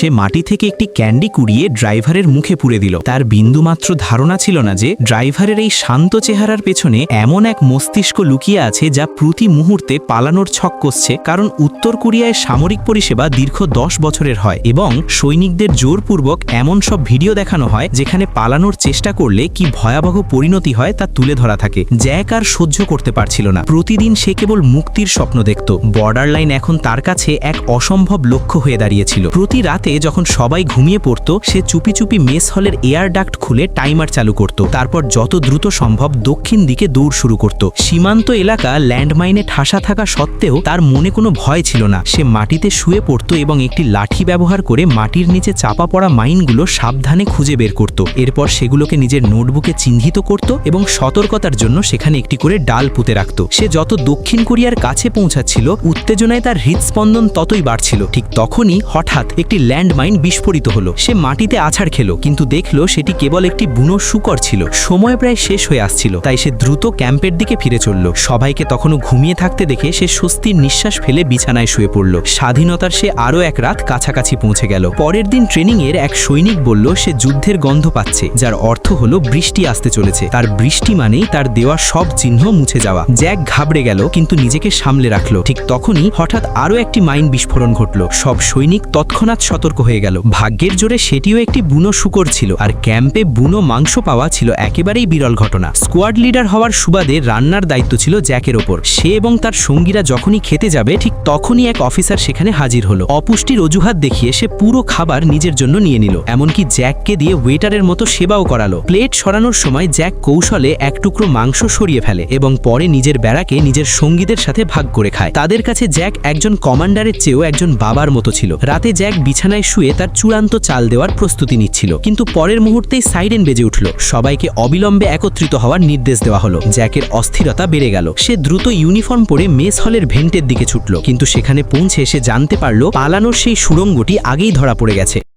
সে মাটি থেকে একটি ক্যান্ডি কুড়িয়ে ড্রাইভারের মুখে পুরে দিল। তার বিন্দুমাত্র ধারণা ছিল না যে ড্রাইভারের এই শান্ত চেহারার পেছনে এমন এক মস্তিষ্ক লুকিয়ে আছে যা প্রতি মুহূর্তে পালানোর ছক কষছে। কারণ উত্তর কোরিয়ায় সামরিক পরিষেবা দীর্ঘ 10 বছরের হয় এবং সৈনিকদের জোরপূর্বক এমন সব ভিডিও দেখানো হয় যেখানে পালানোর চেষ্টা করলে কি ভয়াবহ পরিণতি হয় তা তুলে ধরা থাকে। জ্যাক আর সহ্য করতে পারছিল না। প্রতিদিন সে কেবল মুক্তির স্বপ্ন দেখত। বর্ডার লাইন এখন তার কাছে এক অসম্ভব লক্ষ্য হয়ে দাঁড়িয়েছিল। প্রতি রাতে যখন সবাই ঘুমিয়ে পড়ত, সে চুপি চুপি মেস হলের এয়ার ডাক্ট খুলে টাইমার চালু করত। তারপর যত দ্রুত সম্ভব দক্ষিণ দিকে দৌড় শুরু করত। সীমান্ত এলাকা ল্যান্ডমাইনে ঠাসা থাকা সত্ত্বেও তার মনে কোনো ভয় ছিল না। সে মাটিতে শুয়ে পড়ত এবং একটি লাঠি ব্যবহার করে মাটির নিচে চাপা পড়া মাইনগুলো সাবধানে খুঁজে বের করত। এরপর সেগুলোকে নিজের নোটবুকে চিহ্নিত করত এবং সতর্কতার জন্য সেখানে একটি করে ডাল পুঁতে রাখত। সে যত দক্ষিণ কোরিয়ার কাছে পৌঁছাচ্ছিল, উত্তেজনায় তার হৃদস্পন্দন ততই বাড়ছিল। ঠিক তখনই হঠাৎ একটি ল্যান্ডমাইন বিস্ফোরিত হলো। সে মাটিতে আছাড় খেল, কিন্তু দেখল সেটি কেবল একটি বুনো শূকর ছিল। সময় প্রায় শেষ হয়ে আসছিল, তাই সে দ্রুত ক্যাম্পের দিকে ফিরে চলল। সবাইকে তখনও ঘুমিয়ে থাকতে দেখে সে স্বস্তির নিঃশ্বাস ফেলে বিছানায় শুয়ে পড়ল। স্বাধীনতার সে আরও এক রাত কাছাকাছি পৌঁছে গেল। পরের দিন ট্রেনিংয়ের এক সৈনিক বলল সে যুদ্ধের গন্ধ পাচ্ছে, যার অর্থ হলো বৃষ্টি আসতে চলেছে। তার বৃষ্টি মানেই তার দেওয়া সব চিহ্ন মুছে যাওয়া। জ্যাক ঘাবড়ে গেল, কিন্তু নিজেকে সামলে রাখল। ঠিক তখনই হঠাৎ আরও একটি মাইন বিস্ফোরণ ঘটল। সব সৈনিক তৎক্ষণাৎ সতর্ক হয়ে গেল। ভাগ্যের জোরে সেটিও একটি বুনো শূকর ছিল, আর ক্যাম্পে বুনো মাংস পাওয়া ছিল একেবারেই বিরল ঘটনা। স্কোয়াড লিডার হওয়ার সুবাদে রান্নার দায়িত্ব ছিল জ্যাকের ওপর। সে এবং তার সঙ্গীরা যখনই খেতে যাবে, ঠিক তখনই এক অফিসার সেখানে হাজির হলো। অপুষ্টির অজুহাত দেখিয়ে সে পুরো খাবার নিজের জন্য নিয়ে নিল, এমনকি জ্যাককে দিয়ে ওয়েটারের মতো সেবাও করালো। প্লেট সরানোর সময় জ্যাক কৌশলে এক টুকরো মাংস সরিয়ে ফেলে এবং পরে নিজের ব্যারাকে নিজের সঙ্গীদের সাথে ভাগ করে খায়। তাদের কাছে জ্যাক একজন কমান্ডারের চেয়েও একজন বাবার মতো ছিল। রাতে জ্যাক বিছানায় শুয়ে তার চূড়ান্ত চাল দেওয়ার প্রস্তুতি নিচ্ছিল, কিন্তু পরের মুহূর্তেই সাইরেন বেজে উঠল। সবাইকে অবিলম্বে একত্রিত হওয়ার নির্দেশ দেওয়া হলো। জ্যাকের অস্থিরতা বেড়ে গেল। সে দ্রুত ইউনিফর্ম পরে মেস হলের ভেন্টের দিকে ছুটল, কিন্তু সেখানে পৌঁছে সে জানতে পারল পালানোর সেই সুড়ঙ্গটি আগেই ধরা পড়ে গেছে।